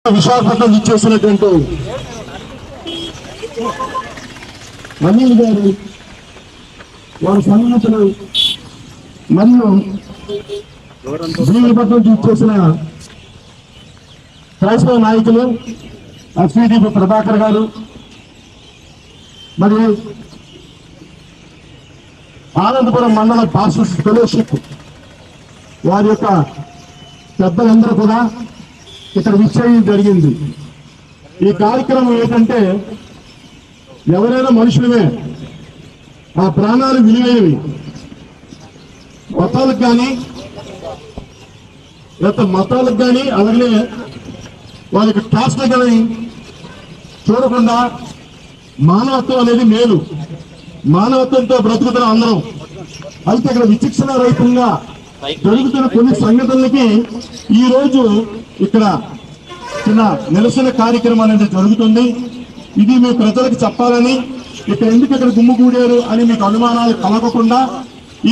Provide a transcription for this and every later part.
విశాఖపట్నం ఇచ్చేసినటువంటి అనిల్ గారు వారి సన్నిహితులు మరియు భీములపట్నం ఇచ్చేసిన క్రైస్తవ నాయకులు ఎస్వీడీపీ ప్రభాకర్ గారు మరియు ఆనందపురం మండల పాస్టర్స్ ఫెలోషిప్ వారి యొక్క పెద్దలందరూ కూడా ఇక్కడ విచ్చేయడం జరిగింది. ఈ కార్యక్రమం ఏంటంటే ఎవరైనా మనుషులమే, ఆ ప్రాణాలు విలువైనవి. మతాలకు కానీ అలాగే వారి యొక్క క్యాస్ట్ కానీ చూడకుండా మానవత్వం అనేది మేలు, మానవత్వంతో బ్రతుకుతున్న అందరం. అయితే ఇక్కడ విచక్షణ రహితంగా జరుగుతున్న కొన్ని సంఘటనలకి ఈ రోజు ఇక్కడ చిన్న నిరసన కార్యక్రమం అనేది జరుగుతుంది. ఇది మీ ప్రజలకు చెప్పాలని, ఇక్కడ ఎందుకు ఇక్కడ గుమ్ముగూడారు అని మీకు అనుమానాలు కలగకుండా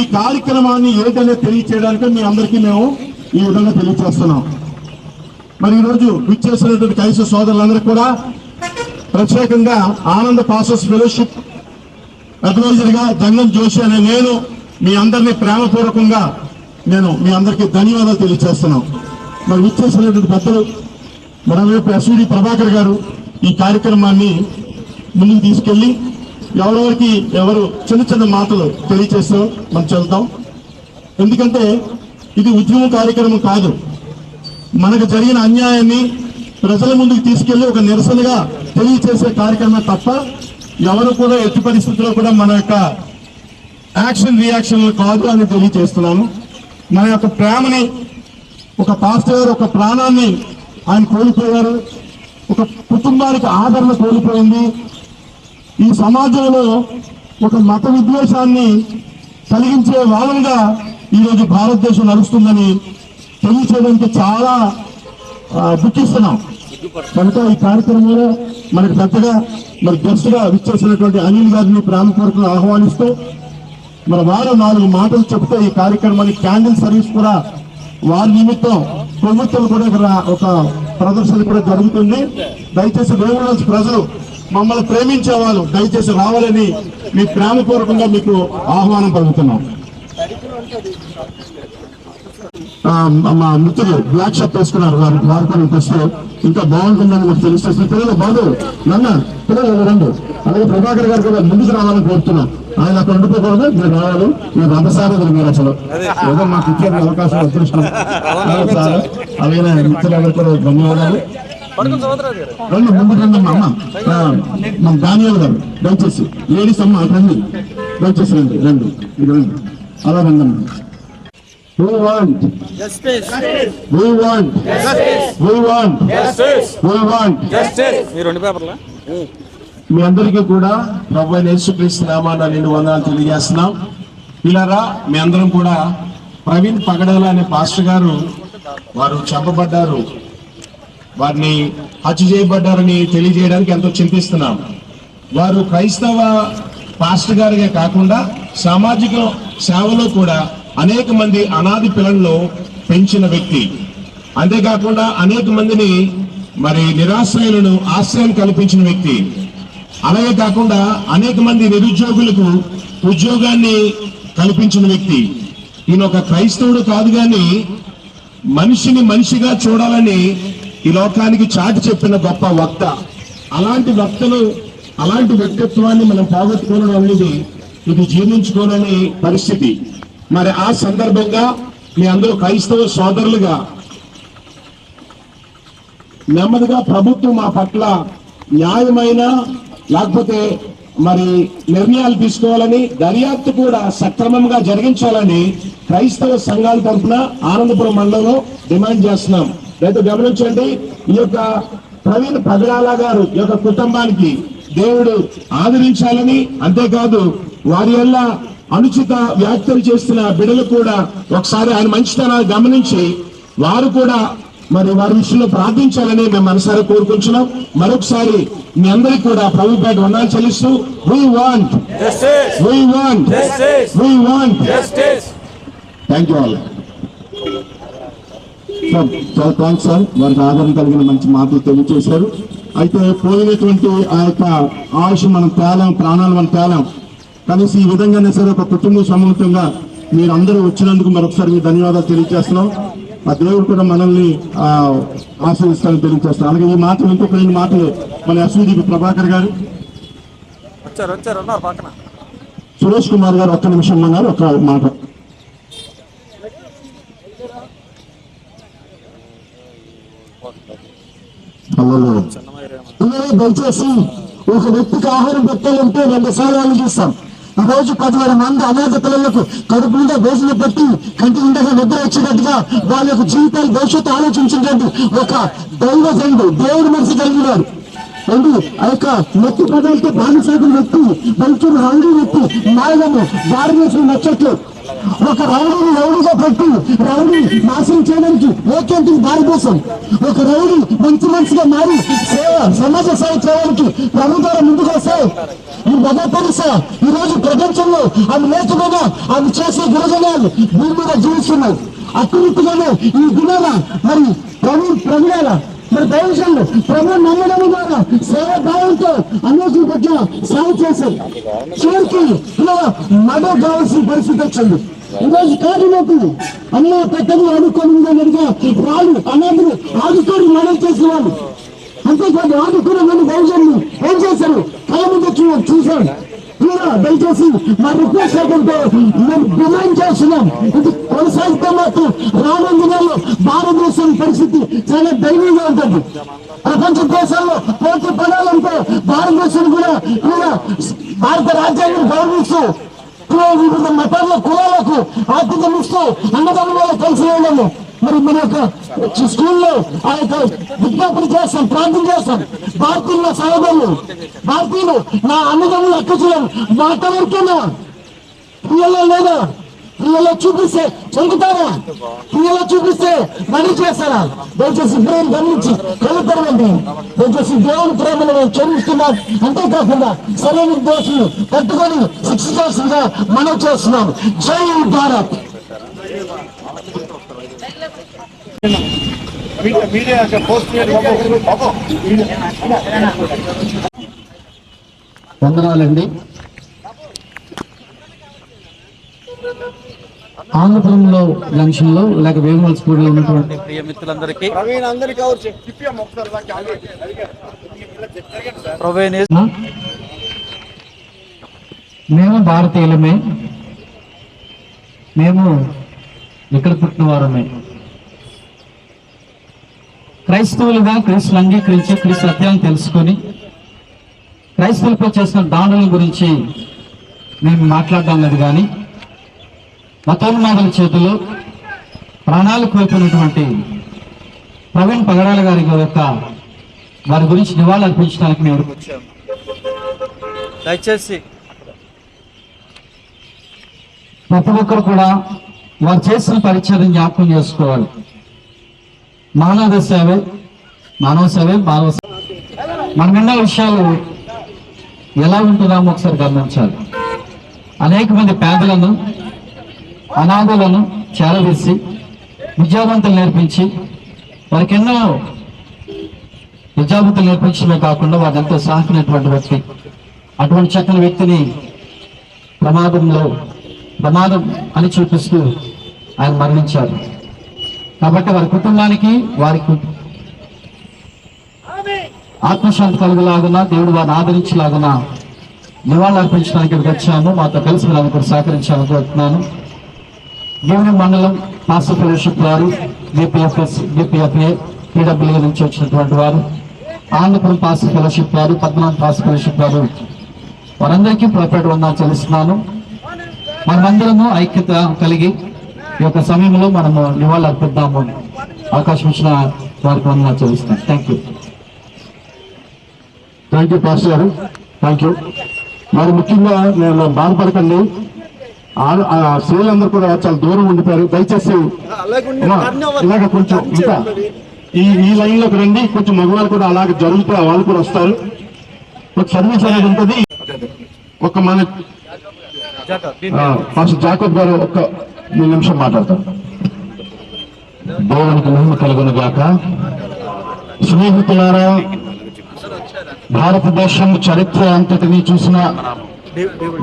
ఈ కార్యక్రమాన్ని ఏదనేది తెలియచేయడానికి మీ అందరికీ మేము ఈ విధంగా తెలియజేస్తున్నాం. మరి ఈరోజు విచ్చేసినటువంటి క్రైస్తవ సోదరులందరూ కూడా ప్రత్యేకంగా ఆనంద పాస్టర్స్ ఫెలోషిప్ అడ్వైజర్ గా జంగం జోషి అనే నేను మీ అందరినీ ప్రేమపూర్వకంగా మీ అందరికీ ధన్యవాదాలు తెలియజేస్తున్నాం. మరి విచ్చేసినటువంటి పెద్దలు మరోవైపు ఎస్వీడి ప్రభాకర్ గారు ఈ కార్యక్రమాన్ని ముందుకు తీసుకెళ్లి ఎవరు చిన్న చిన్న మాటలు తెలియజేస్తూ మనం చెల్తాం. ఎందుకంటే ఇది ఉద్యమ కార్యక్రమం కాదు, మనకు జరిగిన అన్యాయాన్ని ప్రజల ముందుకు తీసుకెళ్లి ఒక నిరసనగా తెలియజేసే కార్యక్రమం తప్ప ఎవరు కూడా ఎట్టి పరిస్థితుల్లో కూడా మన యొక్క యాక్షన్ రియాక్షన్ కాదు అని తెలియజేస్తున్నాను. మన యొక్క ప్రేమని, ఒక పాస్టర్ ఒక ప్రాణాన్ని ఆయన కోల్పోయారు, ఒక కుటుంబానికి ఆదరణ కోల్పోయింది. ఈ సమాజంలో ఒక మత విద్వేషాన్ని కలిగించే వాళ్ళంగా ఈరోజు భారతదేశం నడుస్తుందని తెలియచేయడానికి చాలా దుఃఖిస్తున్నాం. కనుక ఈ కార్యక్రమంలో మనకి పెద్దగా గెస్ట్ గా విచ్చేసినటువంటి అనిల్ గారిని ప్రేమపూర్వకంగా ఆహ్వానిస్తూ వారు 4 మాటలు చెప్తే ఈ కార్యక్రమాన్ని క్యాండిల్ సర్వీస్ కూడా వారి నిమిత్తం ప్రభుత్వం కూడా ఇక్కడ ఒక ప్రదర్శన కూడా జరుగుతుంది. దయచేసి వేములవాడ ప్రజలు, మమ్మల్ని ప్రేమించే వాళ్ళు దయచేసి రావాలని మీ ప్రేమపూర్వకంగా మీకు ఆహ్వానం పలుకుతున్నాం. మా మిత్రులు బ్లాక్ షర్ట్ వేసుకున్నారు, వారితో వస్తే ఇంకా బాగుంటుందని మీకు తెలిసేసిన పిల్లలు బాబు పిల్లలు రండి. అలాగే ప్రభాకర్ గారు కూడా ముందుకు రావాలని కోరుతున్నాం. ఆయన అక్కడ ఉండిపోకూడదు, మీరు రావాలి. మీరు అంతసారదులు మీరు అసలు ఏదో మాకు ఇచ్చే అవకాశం అదృష్టం. అలాగే మిత్రులందరూ కూడా ధన్యవాదాలు. రండి ముందుకు రండి. మా దానియాల్ గారు దయచేసి లేడీస్ అమ్మ రండి, దయచేసి రండి ఇది రండి. అలా రండి. We want justice. We want justice. We want justice. We want justice. ఈ రెండు పేపర్ల మీ అందరికీ కూడా ప్రభువైన యేసుక్రీస్తు నామమున నిండు వందనాలు తెలియజేస్తున్నాం. పిల్లరా, మీ అందరం కూడా ప్రవీణ్ పగడాల అనే పాస్టర్ గారు వారు చంపబడ్డారు, వారిని హత్య చేయబడ్డారని తెలియజేయడానికి ఎంతో చింతిస్తున్నాం. వారు క్రైస్తవ పాస్టర్ గారిగా కాకుండా సామాజిక సేవలో కూడా అనేక మంది అనాథ పిల్లలను పెంచిన వ్యక్తి. అంతేకాకుండా అనేక మందిని నిరాశ్రయులను ఆశ్రయం కల్పించిన వ్యక్తి. అలాగే కాకుండా అనేక మంది నిరుద్యోగులకు ఉద్యోగాన్ని కల్పించిన వ్యక్తి. ఈయన ఒక క్రైస్తవుడు కాదు కానీ మనిషిని మనిషిగా చూడాలని ఈ లోకానికి చాటి చెప్పిన గొప్ప వక్త. అలాంటి వక్తలు, అలాంటి వ్యక్తిత్వాన్ని మనం పోగొట్టుకోవడం అనేది ఇది జీర్ణించుకోలేని పరిస్థితి. ఆ సందర్భంగా మీ అందరూ క్రైస్తవ సోదరులుగా నెమ్మదిగా ప్రభుత్వం మా పట్ల న్యాయమైన లేకపోతే నిర్ణయాలు తీసుకోవాలని, దర్యాప్తు కూడా సక్రమంగా జరిగించాలని క్రైస్తవ సంఘాల తరఫున ఆనందపురం మండలంలో డిమాండ్ చేస్తున్నాం. రైతు గమనించండి, ఈ యొక్క ప్రవీణ్ పగడాల గారు యొక్క కుటుంబానికి దేవుడు ఆదరించాలని, అంతేకాదు వారి వల్ల అనుచిత వ్యాఖ్యలు చేస్తున్న బిడ్డలు కూడా ఒకసారి ఆయన మంచితనాన్ని గమనించి వారు కూడా వారి విషయంలో ప్రార్థించాలని మేము మనసారా కోరుకుంటున్నాం. మరొకసారి మీ అందరికీ కూడా ప్రభుపేట వందనాలు చెల్లిస్తూ we want justice. Thank you all. Sir చాలా థ్యాంక్స్ సార్, వారికి ఆదరణ కలిగిన మంచి మాటలు తెలియజేశారు. అయితే పోయినటువంటి ఆ యొక్క ఆయుష్ మనం తేలాం, ప్రాణాలు మనం తేలాం, కనీసం ఈ విధంగానే సరే ఒక కుటుంబ సమూహంగా మీరు అందరూ వచ్చినందుకు మరొకసారి మీ ధన్యవాదాలు తెలియజేస్తున్నాం. ఆ దేవుడు కూడా మనల్ని ఆశీర్వదిస్తానని తెలియజేస్తున్నాం. అలాగే ఈ మాటలు ఇంకొక 2 మాటలు మన ఎస్వీడీపీ ప్రభాకర్ గారు, సురేష్ కుమార్ గారు ఒక్క నిమిషం అన్నారు, ఒక మాట. దయచేసి ఒక వ్యక్తికి ఆహారం పెట్టాలంటే 2 సార్లు ఆలోచిస్తాం. ఈ రోజు 10,000 మంది అనాథ పిల్లలకు కడుపు నిండా భోజనం పెట్టి కంటి నిండా నిద్ర వచ్చేటట్టుగా వాళ్ళ యొక్క జీవితాలు భవిష్యత్తు ఆలోచించినటువంటి ఒక దైవజనుడు, దేవుడు మనసు కలిగినారు. ఆ యొక్క మెత్తి పదాలతో బానిసాగులు వ్యక్తి, బయట రంగు వ్యక్తి, మాయము భారతదేశం నచ్చట్లు ఒక రౌడీని రౌడీగా పెట్టి రౌడీ నాశనం చేయడానికి ఏకంటి భారతదేశం. ఒక రౌడీ మంచి మనిషిగా మారి సమాజ సేవ చేయడానికి ప్రభుత్వాలు ముందుకు వస్తాయి. ఈ మొదట తెలుసా, ఈ రోజు ప్రపంచంలో ఆమె లేకపోయినా ఆమె చేసే గుణగణాలు భూమి మీద జీవిస్తున్నాయి. అకృతిగానే ఈ గుణాల మరి ప్రవీణాల మరి దైవజనులు ప్రభు నమ్మడం ద్వారా సేవ భావంతో అనేక పట్ల సేవ చేశారు. చివరికి ఇలా మడో కావాల్సిన పరిస్థితి వచ్చింది. ఈరోజు కార్యమవుతుంది. అన్న పెట్టని ఆడుకోనిగా వాళ్ళు అన్నప్పుడు ఆడుకొని మడలు చేసేవాళ్ళు. అంతేకాదు ఆడుకునే మన దైవజనులు ఏం చేశారు, కళ ముందు చూశారు. దయచేసి మా రిక్వెస్ట్ లేకుంటే మేము డిమాండ్ చేస్తున్నాం. ఇది కొనసాగితే మాత్రం రానున్న దినాల్లో భారతదేశం పరిస్థితి చాలా దయనీయంగా ఉంటుంది. ప్రపంచ దేశాల్లో పోటీ పడాలంటే భారతదేశం కూడా భారత రాజ్యాంగం గౌరవిస్తూ వివిధ మతాల కులాలకు ఆర్థికం ఇస్తూ అన్నదమ్ముల కలిసి వేయడము. మరి మన యొక్క స్కూల్లో ఆ యొక్క విజ్ఞాపన చేస్తాం, ప్రార్థన చేస్తాం. భారతీయుల సహోదరులు, భారతీయులు నా అన్నదమ్ములు అక్కచులు మాట వరకేనా, పిల్లలు లేదా, పిల్లలు చూపిస్తే చెందుతారా, పిల్లలు చూపిస్తే మనీ చేస్తారా? దయచేసి ఇద్దరు గమనించి కలుగుతారండి. దయచేసి దేవుని ప్రేమను మేము చెల్లిస్తున్నాం. అంతేకాకుండా సరైన దోషులు పట్టుకొని శిక్షించాల్సిందిగా మనం చేస్తున్నాం. జై భారత్. వందనాలండి. ఆంధ్రపురంలో జంక్షన్ లో లేక వేమల్ స్కూల్ లో ఉన్నటువంటి ప్రియ మిత్రులందరికీ మేము భారతీయులమే, మేము ఇక్కడ పుట్టిన వారమే. క్రైస్తవులుగా క్రీస్తుని అంగీకరించి క్రీస్తు సత్యాన్ని తెలుసుకొని క్రైస్తవులపై చేసిన దాడుల గురించి మేము మాట్లాడడం లేదు. కానీ మతోన్మాదుల చేతిలో ప్రాణాలు కోల్పోయినటువంటి ప్రవీణ్ పగడాల గారి యొక్క వారి గురించి నివాళులు అర్పించడానికి మేము వచ్చాము. దయచేసి ప్రతి ఒక్కరు కూడా వారు చేసిన పరిచయం జ్ఞాపకం చేసుకోవాలి. మానవ సేవే మానవ సేవే మానవ సేవ. మనం విన్న విషయాలు ఎలా ఉంటుందామో ఒకసారి గమనించాలి. అనేక మంది పేదలను అనాథలను చేరవేసి విద్యావంతులు నేర్పించి వారికి ఎన్నో విద్యావంతులు నేర్పించడమే కాకుండా వారు ఎంతో సాకినటువంటి వ్యక్తి. అటువంటి చక్కని వ్యక్తిని ప్రమాదం అని చూపిస్తూ ఆయన మరణించారు. కాబట్టి వారి కుటుంబానికి వారికి ఆత్మశాంతి కలుగులాగునా దేవుడు వారిని ఆదరించలాగునా నివాళులు అర్పించడానికి ఇక్కడికి వచ్చాము. మాతో కలిసి మీరు కూడా సహకరించాలనుకుంటున్నాను. దేవుని మండలం పాస్టర్ ఫెలోషిప్ వారు, బీపీఎఫ్ఏ పీడబ్ల్యూ నుంచి వచ్చినటువంటి వారు, ఆంధ్రపురం పాస్టర్ ఫెలోషిప్ వారు, పద్మనాభ పాస్టర్ ఫెలోషిప్ వారు, వారందరికీ ప్రొఫెట్ వందనాలు చెల్లిస్తున్నాను. మనమందరము ఐక్యత కలిగి ఈ యొక్క సమయంలో మనము నివాళులు అర్పిద్దాము. అవకాశం ఇచ్చిన వారికి వందనాలు చెల్లిస్తున్నాను. థ్యాంక్ యూ పాస్టర్ గారు, థ్యాంక్ యూ. మరి ముఖ్యంగా నేను బాధపడకండి, స్త్రీలందరూ కూడా చాలా దూరం ఉండిపోయారు. దయచేసి ఇలాగ కొంచెం ఇంకా ఈ లైన్ లోకి రండి. కొంచెం మగవాళ్ళు కూడా అలాగే జరుగుతూ వాళ్ళు కూడా వస్తారు. ఒక సర్వీస్ అనేది ఉంటుంది. ఒక మన పాస్టర్ జాకబ్ గారు 1 నిమిషం మాట్లాడతారు. దేవునికి మహిమ కలుగును గాక. స్నేహితులారా, భారతదేశం చరిత్ర అంతటినీ చూసిన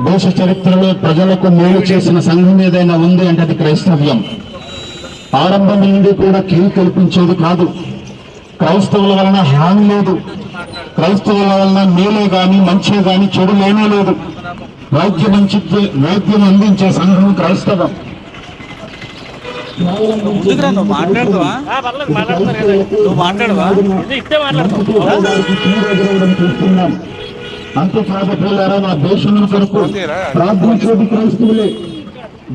దేశ చరిత్రలో ప్రజలకు మేలు చేసిన సంఘం ఏదైనా ఉంది అంటే అది క్రైస్తవ్యం. ఆరంభం నుండి కూడా కీలు కల్పించేది కాదు. క్రైస్తవుల వలన హాని లేదు, క్రైస్తవుల వలన మేలే గాని మంచే గాని చెడు లేనే లేదు. వైద్యం అందించే సంఘం క్రైస్తవం. చూస్తున్నాం. అంతేకాకపోయారా, నా దేశం కొరకు ప్రార్థించేది క్రైస్తవులే,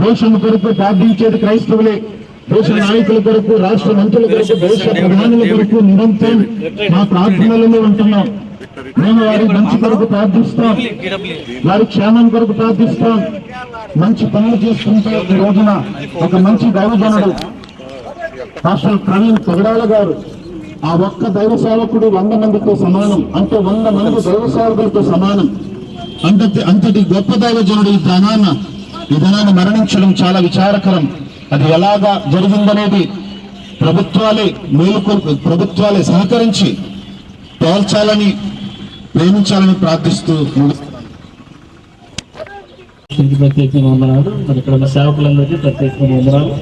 దేశం కొరకు ప్రార్థించేది క్రైస్తవులే. దేశ నాయకుల కొరకు, రాష్ట్ర మంత్రుల కొరకు, దేశ ప్రధానుల కొరకు నిరంతరం మా ప్రార్థనలలో ఉంటున్నాం. మేము వారి మంచి కొరకు ప్రార్థిస్తాం, వారి క్షేమం కొరకు ప్రార్థిస్తాం, మంచి పనులు చేసుకుంటే. ఈ రోజున ఒక మంచి దైవజనుడు పాస్టర్ ప్రవీణ్ పగడాల గారు, ఆ ఒక్క దైవ సేవకుడు 100 మందితో సమానం, అంటే 100 మంది దైవ సేవకులతో సమానం. అంతటి గొప్ప దైవజనుడు ఈ ధనాన్ని మరణించడం చాలా విచారకరం. అది ఎలాగా జరిగిందనేది ప్రభుత్వాలే సహకరించి తేల్చాలని, ప్రేమించాలని ప్రార్థిస్తూ ప్రత్యేకంగా వందనాలు. మరి ఇక్కడ ఉన్న సేవకులందరికీ ప్రత్యేకంగా వందనాలు.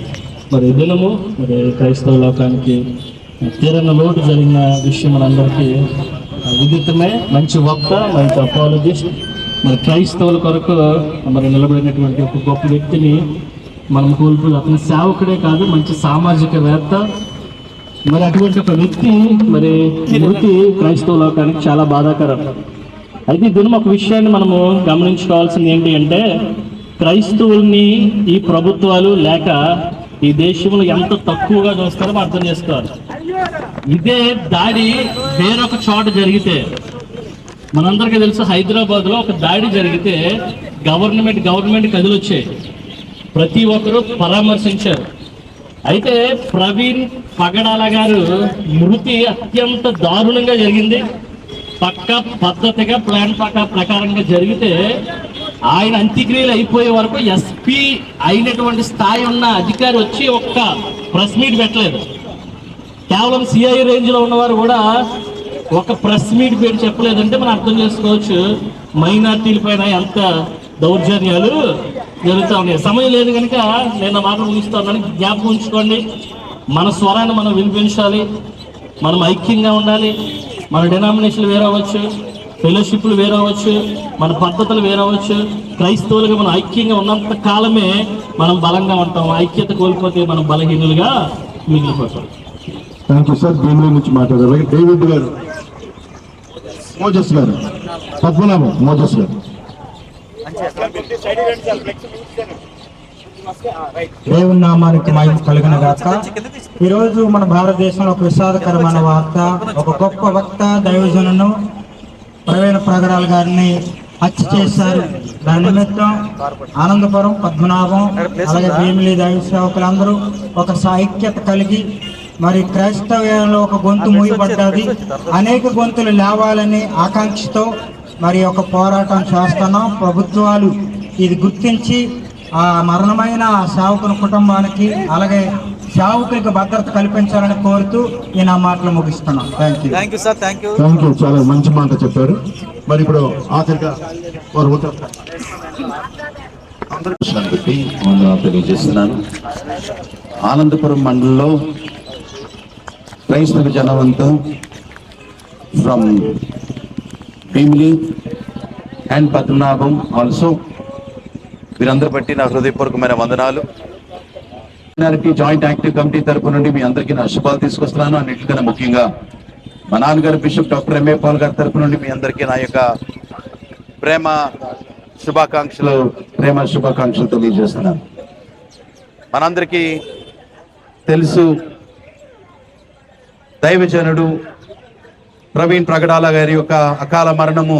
మరి దినము మరి క్రైస్తవ లోకానికి తీరన్న లోటు జరిగిన విషయం మనందరికీ విదితమే. మంచి వక్త, మంచి అపాలజిస్ట్, మరి క్రైస్తవుల కొరకు మరి నిలబడినటువంటి ఒక గొప్ప వ్యక్తిని మనం కోల్పోయి, అతని సేవకుడే కాదు మంచి సామాజికవేత్త. మరి అటువంటి ఒక వ్యక్తి మరి మృతి క్రైస్తవ లోకానికి చాలా బాధాకరం. అయితే దీని ఒక విషయాన్ని మనము గమనించుకోవాల్సింది ఏంటి అంటే, క్రైస్తవుల్ని ఈ ప్రభుత్వాలు లేక ఈ దేశంలో ఎంత తక్కువగా చూస్తారో అర్థం చేసుకోవాలి. ఇదే దాడి వేరొక చోట జరిగితే, మనందరికీ తెలుసు హైదరాబాద్లో ఒక దాడి జరిగితే గవర్నమెంట్ కదిలొచ్చాయి, ప్రతి ఒక్కరూ పరామర్శించారు. అయితే ప్రవీణ్ పగడాల గారు మృతి అత్యంత దారుణంగా జరిగింది. పక్క పద్ధతిగా ప్లాన్ ప్రకారంగా జరిగితే ఆయన అంత్యక్రియలు అయిపోయే వరకు ఎస్పీ అయినటువంటి స్థాయి ఉన్న అధికారి వచ్చి ఒక్క ప్రెస్ మీట్ పెట్టలేదు. కేవలం సిఐ రేంజ్లో ఉన్నవారు కూడా ఒక ప్రెస్ మీట్ పెట్టి చెప్పలేదంటే మనం అర్థం చేసుకోవచ్చు మైనార్టీల పైన ఎంత దౌర్జన్యాలు జరుగుతూ ఉన్నాయి. సమయం లేదు కనుక నేను మాట ముగిస్తానని జ్ఞాపకం ఉంచుకోండి. మన స్వరాన్ని మనం వినిపించాలి, మనం ఐక్యంగా ఉండాలి. మన డినామినేషన్లు వేరవచ్చు, ఫెలోషిప్లు వేరవచ్చు, మన పద్ధతులు వేరవచ్చు. క్రైస్తవులుగా మనం ఐక్యంగా ఉన్నంత కాలమే మనం బలంగా ఉంటాం. ఐక్యత కోల్పోతే మనం బలహీనులుగా మిగిలిపోతాం. Thank you sir. భీమిలి నుంచి మాట్లాడారు డేవిడ్ గారు, మోజస్ గారు, పద్మనాభం మోజస్ గారు. దేవుని నామానికి మహిమ కలుగును గాక. ఈరోజు మన భారతదేశంలో ఒక విషాదకరమైన వార్త. ఒక గొప్ప వక్త దైవజనును ప్రవీణ్ పగడాల గారిని హత్య చేశారు. దాని నిమిత్తం ఆనందపురం, పద్మనాభం, అలాగే భీమిలి దైవ సేవకులందరూ ఒక ఐక్యత కలిగి మరి క్రైస్తవ్యంలో ఒక గొంతు మూయబడ్డది, అనేక గొంతులు లేవాలని ఆకాంక్షతో మరి ఒక పోరాటం చేస్తున్నాం. ప్రభుత్వాలు ఇది గుర్తించి ఆ మరణమైన సేవకుని కుటుంబానికి అలాగే సేవకులకు భద్రత కల్పించాలని కోరుతూ ఈ నా మాటలు ముగిస్తున్నాను. Thank you sir. Thank you. చాలా మంచి మాట చెప్పారు. మరి ఇప్పుడు ఆఖరిగా వారు తెలియజేస్తున్నాను. ఆనందపురం మండలంలో క్రైస్తవ జనమంతా from Bheemili and Padmanabham also, వీరందరూ బట్టి నా హృదయపూర్వకమైన వందనాలు. మైనారిటీ జాయింట్ యాక్టివ్ కమిటీ తరపు నుండి మీ అందరికీ నా శుభాలు తీసుకొస్తున్నాను. అన్నిటికన్నా ముఖ్యంగా మా నాన్నగారు బిషప్ డాక్టర్ ఎంఏ పాల్ గారి తరపు నుండి మీ అందరికీ నా యొక్క ప్రేమ శుభాకాంక్షలు తెలియజేస్తున్నాను. మనందరికీ తెలుసు, దైవజనుడు ప్రవీణ్ పగడాల గారి యొక్క అకాల మరణము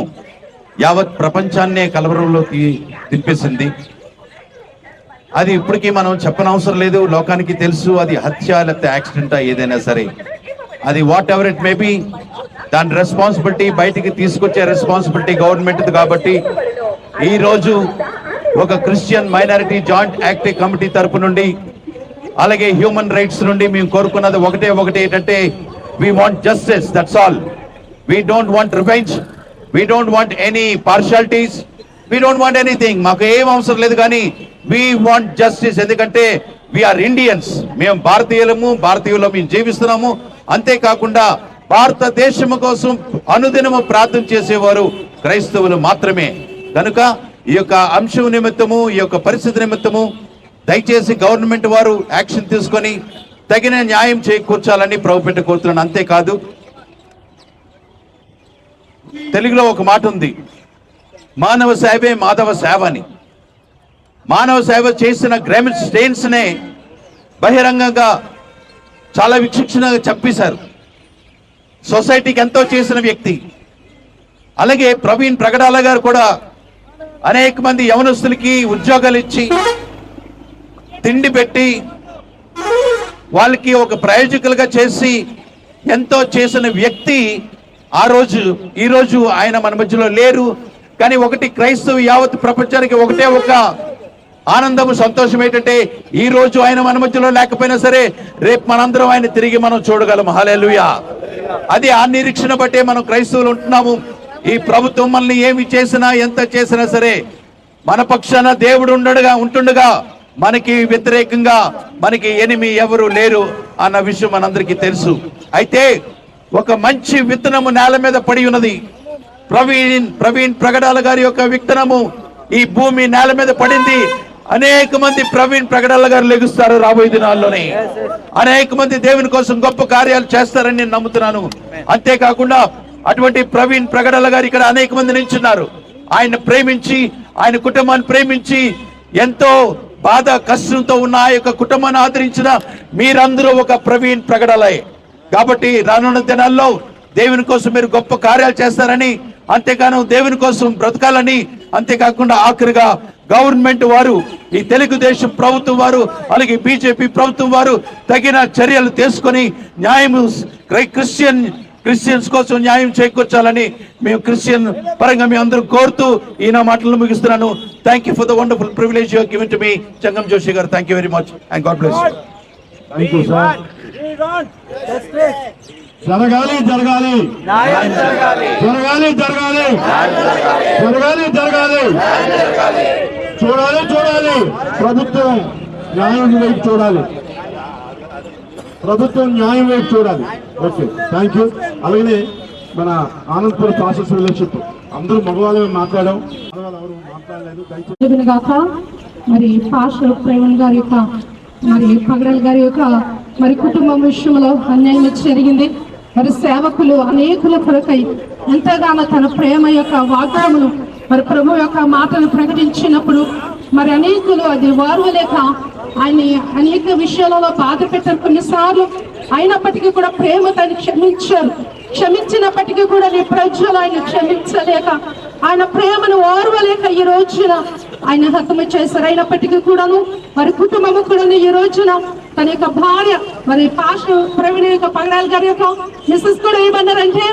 యావత్ ప్రపంచాన్నే కలవరంలోకి దింపేసింది. అది ఇప్పటికీ మనం చెప్పనవసరం లేదు, లోకానికి తెలుసు. అది హత్య లేకపోతే యాక్సిడెంటా ఏదైనా సరే, అది what ever it may be, దాని రెస్పాన్సిబిలిటీ బయటికి తీసుకొచ్చే రెస్పాన్సిబిలిటీ గవర్నమెంట్ కాబట్టి ఈ రోజు ఒక Christian minority joint active committee తరపు నుండి అలాగే హ్యూమన్ రైట్స్ నుండి మేము కోరుకున్నది ఒకటి ఏంటంటే we want justice, that's all. We don't want revenge, we don't want any partialities, we don't want anything. మాకు ఏం అవసరం లేదు, కానీ we want justice. ఎందుకంటే we are Indians, మేము భారతీయులు మేము జీవిస్తున్నాము. అంతేకాకుండా భారతదేశం కోసం అనుదినము ప్రార్థన చేసేవారు క్రైస్తవులు మాత్రమే. కనుక ఈ యొక్క అంశం నిమిత్తము, ఈ యొక్క పరిస్థితి నిమిత్తము దయచేసి గవర్నమెంట్ వారు యాక్షన్ తీసుకొని తగిన న్యాయం చేకూర్చాలని ప్రభుపెట్టి కోరుతున్నాను. అంతేకాదు, తెలుగులో ఒక మాట ఉంది, మానవ సేవే మాధవ సేవ అని. మానవ సేవ చేసిన గ్రామీణ స్టేన్స్నే బహిరంగంగా చాలా విచక్షణగా చంపేశారు. సొసైటీకి ఎంతో చేసిన వ్యక్తి. అలాగే ప్రవీణ్ ప్రగడాల గారు కూడా అనేక మంది యవనస్తులకి ఉద్యోగాలు ఇచ్చి తిండి పెట్టి వాళ్ళకి ఒక ప్రయోజకులుగా చేసి ఎంతో చేసిన వ్యక్తి ఈ రోజు ఆయన మన మధ్యలో లేరు. కానీ ఒకటి, క్రైస్తవ యావత్ ప్రపంచానికి ఒకటే ఒక ఆనందము, సంతోషం ఏంటంటే ఈ రోజు ఆయన మన మధ్యలో లేకపోయినా సరే రేపు మనందరం ఆయన తిరిగి మనం చూడగలం. హల్లెలూయా. అది ఆ నిరీక్షణ బట్టే మనం క్రైస్తవులు ఉంటున్నాము. ఈ ప్రభుత్వం మనల్ని ఏమి చేసినా ఎంత చేసినా సరే మన పక్షాన దేవుడు ఉంటుండగా మనకి వ్యతిరేకంగా మనకి ఎనిమి ఎవరు లేరు అన్న విషయం మనందరికీ తెలుసు. అయితే ఒక మంచి విత్తనము నేల మీద పడి ఉన్నది. ప్రవీణ్ ప్రగడాల గారి యొక్క విత్తనము ఈ భూమి నేల మీద పడింది. అనేక మంది ప్రవీణ్ ప్రగడాల గారు లెగుస్తారు రాబోయే దినాల్లోనే. అనేక మంది దేవుని కోసం గొప్ప కార్యాలు చేస్తారని నేను నమ్ముతున్నాను. అంతేకాకుండా అటువంటి ప్రవీణ్ ప్రగడాల గారు ఇక్కడ అనేక మంది నిల్చున్నారు. ఆయన ప్రేమించి, ఆయన కుటుంబాన్ని ప్రేమించి, ఎంతో బాధ కష్టంతో ఉన్న ఆ యొక్క కుటుంబాన్ని ఆదరించిన మీరందరూ ఒక ప్రవీణ్ ప్రగడాలే. కాబట్టి రానున్న దినాల్లో దేవుని కోసం మీరు గొప్ప కార్యాలు చేస్తారని, అంతేకాను దేవుని కోసం బ్రతకాలని, అంతేకాకుండా ఆఖరిగా గవర్నమెంట్ వారు, ఈ తెలుగుదేశం ప్రభుత్వం వారు, అలాగే బీజేపీ ప్రభుత్వం వారు తగిన చర్యలు తీసుకొని న్యాయము క్రిస్టియన్స్ కోసం న్యాయం చేకూర్చాలని మేము క్రిస్టియన్ పరంగా మీ అందరూ కోరుతూ ఈ నా మాటలను ముగిస్తున్నాను. Thank you for the wonderful privilege you have given to me Changam Joshi garu. Thank you very much and God bless you. Thank you sir. జరగాలి జరగాలి జరగాలి జరగాలి జరగాలి జరగాలి చూడాలి చూడాలి. ప్రభుత్వం న్యాయం వైపు చూడాలి. ప్రభుత్వం న్యాయం వైపు చూడాలి. Okay, thank you. అలాగే మన ఆనందపూర్ ప్రాసెస్ రిలేషన్షిప్ అందరూ మగవాళ్ళే మాట్లాడాం, ఎవరు మాట్లాడలేదు. దయచేసి మరి పాస్టర్ ప్రవీణ్ గారి యొక్క, మరి పగడాల గారి యొక్క మరి కుటుంబం విషయంలో అన్యాయం జరిగింది. మరి సేవకులు అనేకుల కొరకై ఎంతగానో తన ప్రేమ యొక్క వాగ్దానములు, మరి ప్రభు యొక్క మాటలు ప్రకటించినప్పుడు మరి అనేకులు అది వారులేక ఆయన అనేక విషయాలలో బాధ పెట్టారు కొన్నిసార్లు. అయినప్పటికీ కూడా ప్రేమ తను క్షమించినప్పటికీ కూడా నీ ప్రజలు ఆయన క్షమించలేక, ఆయన ప్రేమను ఓర్వలేక ఈ రోజున ఆయన హతము చేశారు. అయినప్పటికీ కూడాను మరి కుటుంబము కూడా ఈ రోజున తన యొక్క భార్య మరి పాస్టర్ ప్రవీణ్ యొక్క పగడాల గారి యొక్క మిస్సెస్ కూడా ఏమన్నారంటే,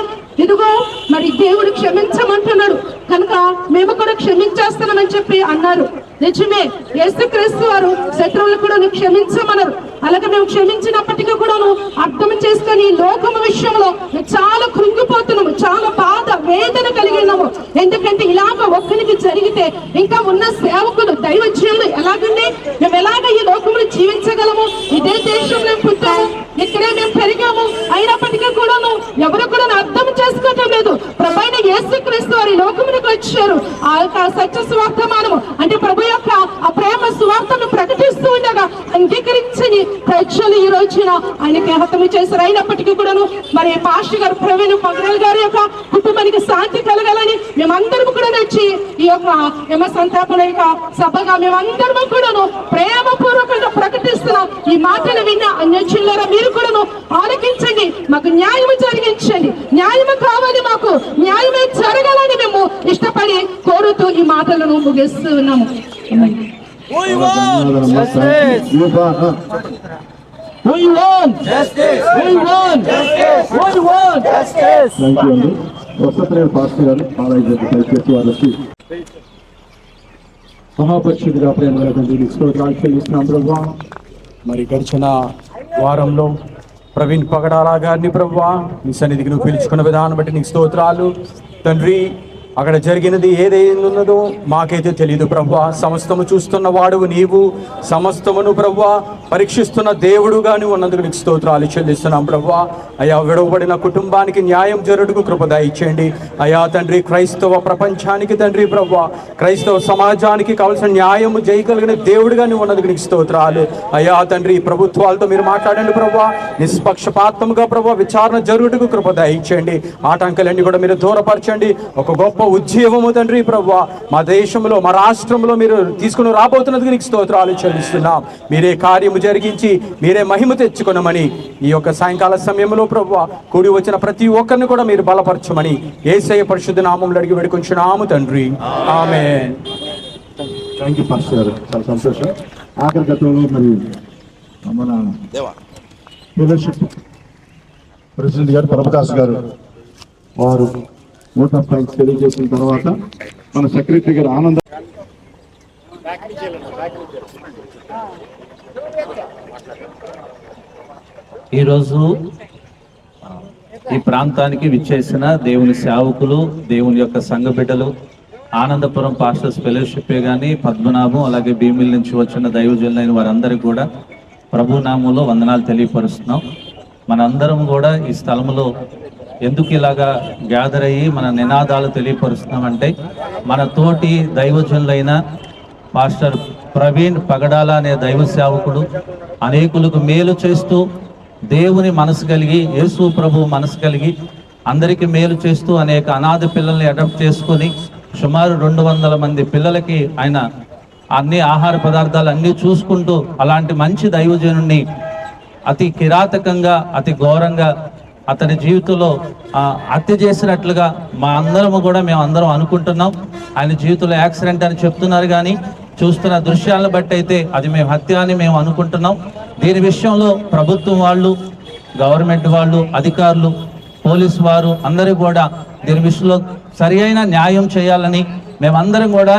ఇదిగో మరి దేవుడు క్షమించమంటున్నాడు కనుక మేము కూడా క్షమించేస్తున్నామని చెప్పి అన్నారు. నిజమే, యేసుక్రీస్తు వారు శత్రువులు కూడా క్షమించమన్నారు. అలాగే మేము క్షమించినప్పటికీ కూడాను అర్థం చేసుకొని ఈ లోకము విషయంలో చాలా కృంగిపోతున్నాము, చాలా బాధ వేదన కలిగి ఉన్నాము. ఎందుకంటే ఇలాగ ఒక్కరికి జరిగితే ఇంకా ఉన్న సేవకులు దైవజనులు ఎలాగండి మేము ఎలాగ ఈ లోకములు జీవించగలము? ఇదే దేశంలో పుట్టాము, ఇక్కడే మేము పెరిగాము. అయినప్పటికీ కూడాను ఎవరు కూడా అర్థం చేసుకోవటం లేదు. ప్రభైన యేసుక్రీస్తు వారి లోకమునికి వచ్చారు. ఆ యొక్క సత్య సువార్తమానము అంటే ప్రభు యొక్క ఆ ప్రేమ సువార్తను ప్రకటిస్తూ ఉండగా అంగీకరించని ప్రజలు ఈ రోజున ఆయనకి హతము చేశారు. అయినప్పటికీ కూడాను మరి పాస్టర్ గారు ప్రవీణ్ పగడాల గారి యొక్క కుటుంబానికి శాంతి కలగాలని మేమందరం కూడా వచ్చి ఈ యొక్క సంతాపన యొక్క సభగా మేమందరము కూడాను ప్రేమపూర్వకంగా ప్రకటిస్తున్నాం. ఈ మాటలు విన్న అన్యజనులారా మీరు కూడాను ఆలకించండి, మాకు న్యాయం జరిగించండి. న్యాయం కావాలి, మాకు న్యాయమే జరగాలని మేము ఇష్టపడి కోరుతూ ఈ మాటలను ముగిస్తూ ఉన్నాము. మహాపరిషుడిగా ప్రేమ స్తోత్రాలు చెల్లిస్తున్నాం ప్రభు. మరి గడిచిన వారంలో ప్రవీణ్ పగడాల గారిని ప్రభువా నీ సన్నిధికి నువ్వు పిలుచుకున్న విధానం బట్టి నీకు స్తోత్రాలు తండ్రి. అక్కడ జరిగినది ఏదైనదో మాకైతే తెలియదు ప్రభువా. సమస్తము చూస్తున్న వాడువు నీవు, సమస్తమును ప్రభువా పరీక్షిస్తున్న దేవుడుగా నువ్వు ఉన్నందుకు నీకు స్తోత్రాలు చెల్లిస్తున్నాం ప్రభువా. అయా విడవబడిన కుటుంబానికి న్యాయం జరుడుకు కృప దయచేయండి అయా తండ్రి. క్రైస్తవ ప్రపంచానికి తండ్రి ప్రభువా, క్రైస్తవ సమాజానికి కావాల్సిన న్యాయము చేయగలిగిన దేవుడుగా నువ్వు ఉన్నందుకు నీకు స్తోత్రాలు అయా తండ్రి. ప్రభుత్వాలతో మీరు మాట్లాడండి ప్రభువా, నిష్పక్షపాతంగా ప్రభువా విచారణ జరుగుటకు కృప దయచేయండి. ఆటంకాలన్నీ కూడా మీరు దూరపరచండి. ఒక గొప్ప ఉద్యమము తండ్రి ప్రభువా మా దేశంలో, మా రాష్ట్రంలో మీరు తీసుకుని రాబోతున్నది నీకు స్తోత్రాలు చెల్లిస్తున్నాం. మీరే కార్యము జరిగించి మీరే మహిమ తెచ్చుకొనమని ఈ యొక్క సాయంకాల సమయంలో ప్రభువా కూడి వచ్చిన ప్రతి ఒక్కరిని కూడా మీరు బలపరచమని యేసయ్య పరిశుద్ధ నామములో అడిగి వేడుకొంచున్నాము తండ్రి, ఆమేన్. థ్యాంక్ యూ పాస్టర్ గారు, చాలా సంతోషం. ఆఖరి గతంలో మరి మన ఫెలోషిప్ ప్రెసిడెంట్ గారు ప్రభకాష్ గారు వారు ఓట్ ఆఫ్ థ్యాంక్స్ తెలియజేసిన తర్వాత మన సెక్రటరీ గారు ఆనంద ఈరోజు ఈ ప్రాంతానికి విచ్చేసిన దేవుని సేవకులు, దేవుని యొక్క సంఘ బిడ్డలు, ఆనందపురం పాస్టర్స్ ఫెలోషిప్ కానీ పద్మనాభం అలాగే భీమిల్ నుంచి వచ్చిన దైవజనులైన వారందరికీ కూడా ప్రభు నామంలో వందనాలు తెలియపరుస్తున్నాం. మనందరం కూడా ఈ స్థలంలో ఎందుకు ఇలాగా గ్యాదర్ అయ్యి మన నినాదాలు తెలియపరుస్తున్నామంటే, మన తోటి దైవజనులైన పాస్టర్ ప్రవీణ్ పగడాల అనే దైవ సేవకుడు అనేకులకు మేలు చేస్తూ, దేవుని మనసు కలిగి, యేసు ప్రభు మనసు కలిగి అందరికీ మేలు చేస్తూ అనేక అనాథ పిల్లల్ని అడాప్ట్ చేసుకొని సుమారు 200 మంది పిల్లలకి ఆయన అన్ని ఆహార పదార్థాలు అన్నీ చూసుకుంటూ అలాంటి మంచి దైవజనుడిని అతి కిరాతకంగా, అతి ఘోరంగా అతని జీవితంలో హత్య చేసినట్లుగా మేము అందరం అనుకుంటున్నాం. ఆయన జీవితంలో యాక్సిడెంట్ అని చెప్తున్నారు, కానీ చూస్తున్న దృశ్యాలను బట్టి అయితే అది మేము హత్య అని మేము అనుకుంటున్నాం. దీని విషయంలో ప్రభుత్వం వాళ్ళు, గవర్నమెంట్ వాళ్ళు, అధికారులు, పోలీసు వారు అందరూ కూడా దీని విషయంలో సరి అయిన న్యాయం చేయాలని మేమందరం కూడా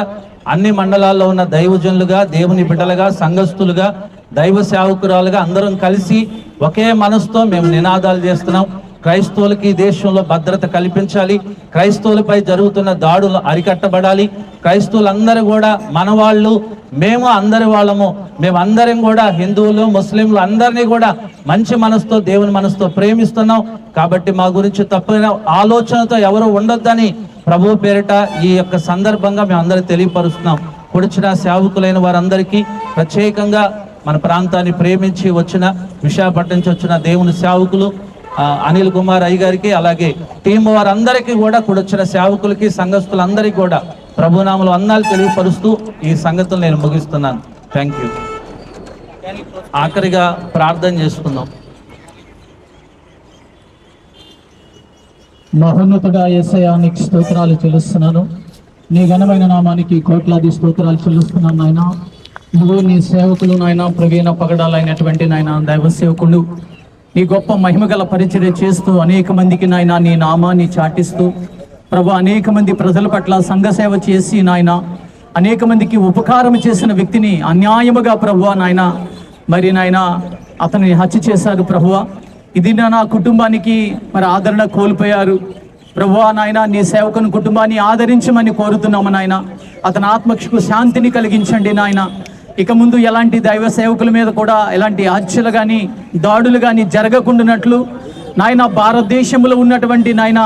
అన్ని మండలాల్లో ఉన్న దైవజనులుగా, దేవుని బిడ్డలుగా, సంఘస్థులుగా, దైవ సేవకురాలుగా అందరం కలిసి ఒకే మనసుతో మేము నినాదాలు చేస్తున్నాం. క్రైస్తవులకి దేశంలో భద్రత కల్పించాలి, క్రైస్తవులపై జరుగుతున్న దాడులు అరికట్టబడాలి, క్రైస్తవులందరూ కూడా మన వాళ్ళు, మేము అందరి వాళ్ళము, మేమందరం కూడా హిందువులు, ముస్లింలు అందరినీ కూడా మంచి మనసుతో, దేవుని మనసుతో ప్రేమిస్తున్నాం. కాబట్టి మా గురించి తప్పైన ఆలోచనతో ఎవరు ఉండొద్దని ప్రభు పేరిట ఈ యొక్క సందర్భంగా మేము అందరూ తెలియపరుస్తున్నాం. పొడిచిన సేవకులైన వారందరికీ ప్రత్యేకంగా మన ప్రాంతాన్ని ప్రేమించి వచ్చిన, విశాఖపట్నం నుంచి వచ్చిన దేవుని సేవకులు అనిల్ కుమార్ అయ్య గారికి, అలాగే టీం వారందరికీ కూడా కూడొచ్చిన సేవకులకి, సంఘస్థులందరికీ కూడా ప్రభునామములో వందనాలు తెలియపరుస్తూ ఈ సంగతులు నేను ముగిస్తున్నాను. Thank you. ఆఖరిగా ప్రార్థన చేసుకుందాం. మహోన్నతుడా యేసయ్యా, నీకు స్తోత్రాలు చెల్లిస్తున్నాను. నీ ఘనమైన నామానికి కోట్లాది స్తోత్రాలు చెల్లిస్తున్నాను నాయన. ఇదిగో నీ సేవకులు నాయన, ప్రవీణ పగడాలైనటువంటి నాయన దైవ సేవకులు నీ గొప్ప మహిమగల పరిచర్య చేస్తూ అనేక మందికి నాయన నీ నామాన్ని చాటిస్తూ ప్రభు అనేక మంది ప్రజల పట్ల సంఘ సేవ చేసి నాయన అనేక మందికి ఉపకారం చేసిన వ్యక్తిని అన్యాయముగా ప్రభువా నాయన మరి నాయన అతన్ని హత్య చేశారు ప్రభువా. ఇది నా కుటుంబానికి మరి ఆదరణ కోల్పోయారు ప్రభువా నాయన. నీ సేవకుని కుటుంబాన్ని ఆదరించమని కోరుతున్నాము నాయన. అతని ఆత్మకు శాంతిని కలిగించండి నాయన. ఇక ముందు ఎలాంటి దైవ సేవకుల మీద కూడా ఎలాంటి హత్యలు కానీ దాడులు కానీ జరగకుండానట్లు నాయన, భారతదేశంలో ఉన్నటువంటి నాయన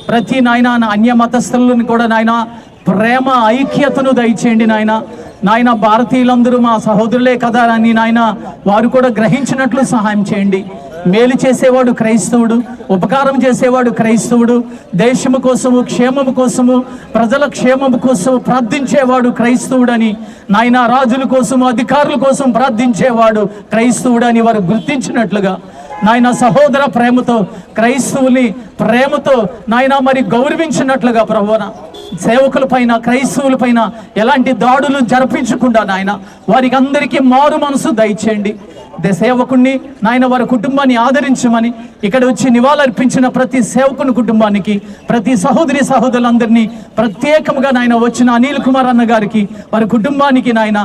ప్రతి నాయన అన్య మతస్థులను కూడా నాయన ప్రేమ ఐక్యతను దయచేయండి నాయన. నాయన భారతీయులందరూ మా సహోదరులే కదా అని నాయన వారు కూడా గ్రహించినట్లు సహాయం చేయండి. మేలు చేసేవాడు క్రైస్తవుడు, ఉపకారం చేసేవాడు క్రైస్తవుడు, దేశము కోసము, క్షేమము కోసము, ప్రజల క్షేమము కోసం ప్రార్థించేవాడు క్రైస్తవుడు అని నాయన, రాజుల కోసము, అధికారుల కోసం ప్రార్థించేవాడు క్రైస్తవుడు అని వారు గుర్తించినట్లుగా నాయన సహోదర ప్రేమతో, క్రైస్తవుని ప్రేమతో నాయన మరి గౌరవించినట్లుగా ప్రభువన సేవకుల పైన, క్రైస్తవుల పైన ఎలాంటి దాడులు జరిపించకుండా నాయన వారికి అందరికీ మారు మనసు దయచేయండి. సేవకుణ్ణి నాయన వారి కుటుంబాన్ని ఆదరించమని ఇక్కడ వచ్చి నివాళులర్పించిన ప్రతి సేవకుని కుటుంబానికి, ప్రతి సహోదరి సహోదరులందరినీ ప్రత్యేకంగా నాయన వచ్చిన అనిల్ కుమార్ అన్న గారికి, వారి కుటుంబానికి నాయన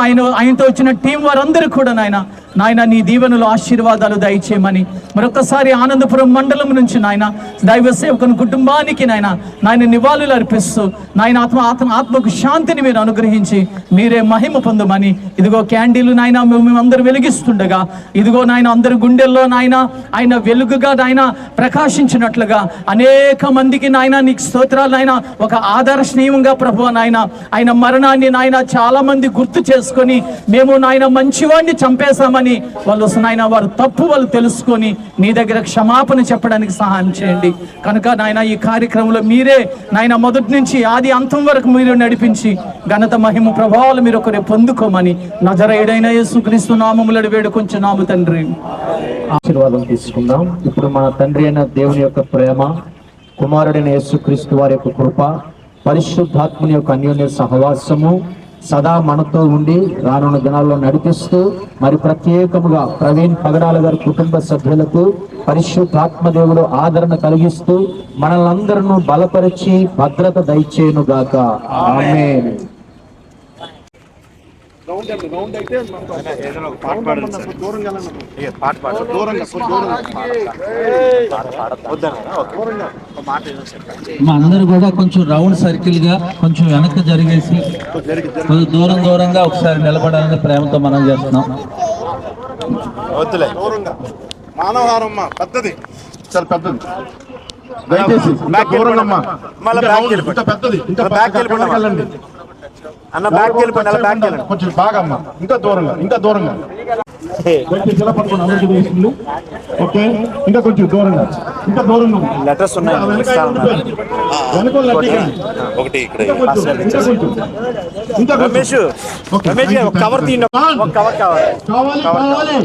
ఆయనతో వచ్చిన టీం వారందరూ కూడా నాయన నాయన నీ దీవెనలు ఆశీర్వాదాలు దయచేయమని మరొకసారి ఆనందపురం మండలం నుంచి నాయన దైవ సేవకుని కుటుంబానికి నాయన నివాళులు అర్పిస్తూ నాయన ఆత్మకు శాంతిని మీరు అనుగ్రహించి మీరే మహిమ పొందమని ఇదిగో క్యాండిల్ నాయన మేమందరూ వెలిగిస్తుండగా ఇదిగో నాయన అందరి గుండెల్లో నాయన ఆయన వెలుగుగా నాయన ప్రకాశించినట్లుగా అనేక మందికి నాయన నీకు స్తోత్రాలు నాయన ఒక ఆదర్శనీయంగా ప్రభువా నాయన ఆయన మరణాన్ని నాయన చాలా మంది గుర్తు చేసుకొని మేము నాయన మంచివాడిని చంపేశామని వాళ్ళు నాయన వారు తప్పు వాళ్ళు తెలుసుకొని నీ దగ్గర క్షమాపణ చెప్పడానికి సహాయం చేయండి కనుక నాయన ఈ కార్యక్రమంలో మీరే నాయన మొదటి నుంచి ఆది అంతం వరకు మీరు నడిపించి ఘనత మహిమ ప్రభావాలు మీరు ఒకరే పొందుకోమని నజరేయుడైన యేసుక్రీస్తు నామములో వేడుకొంచున్నాము తండ్రి. ఆశీర్వాదం తీసుకుందాం. ఇప్పుడు మన తండ్రి అయిన దేవుని యొక్క ప్రేమ, కుమారుడైన యేసుక్రీస్తు వారి యొక్క కృప, పరిశుద్ధాత్మని యొక్క అన్యోన్య సహవాసము సదా మనతో ఉండి రానున్న దినాల్లో నడిపిస్తూ మరి ప్రత్యేకముగా ప్రవీణ్ పగడాల గారి కుటుంబ సభ్యులకు పరిశుద్ధాత్మదేవుడు ఆదరణ కలిగిస్తూ మనల్ని అందరూ బలపరిచి భద్రత దయచేయునుగాక. ఆమేన్. మా అందరూ కూడా కొంచెం రౌండ్ సర్కిల్ గా కొంచెం వెనక్కి జరిగేసి కొంచెం దూరంగా ఒకసారి నిలబడాలని ప్రేమతో మనం చేస్తున్నాం. మానవహారమ్మ పెద్దది, చాలా పెద్దది, దయచేసి దూరంగా పెద్దది, ఇంకా వెళ్ళండి అన్న, బ్యాక్ వెళ్ళిపోండి, కొంచెం బాగా అమ్మా, ఇంకా దూరంగా ఓకే, ఇంకా కొంచెం దూరంగా లెటర్స్ ఉన్నాయి కవర్ తీయండి. కావాలి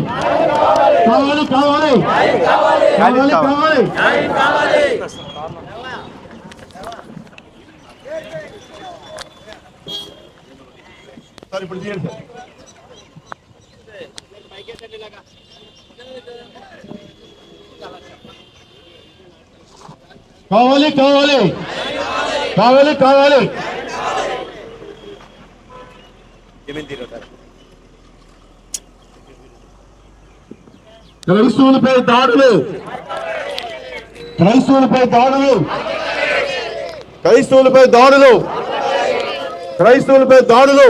సార్, ఇప్పుడు తీయండి సార్. కావాలి క్రైస్తవులపై దాడులు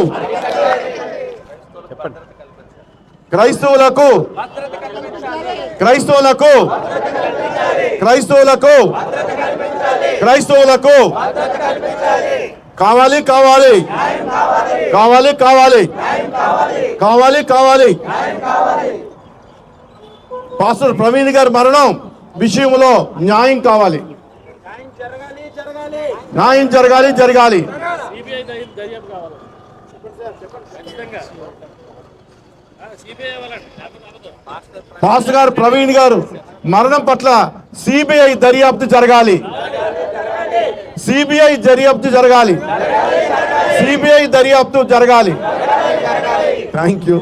క్రైస్తవులకు కావాలి. పాస్టర్ ప్రవీణ్ గారి మరణం విషయంలో న్యాయం కావాలి. జరగాలి. పాస్టర్ గారు ప్రవీణ్ గారు మరణం పట్ల సిబిఐ దర్యాప్తు జరగాలి. Thank you.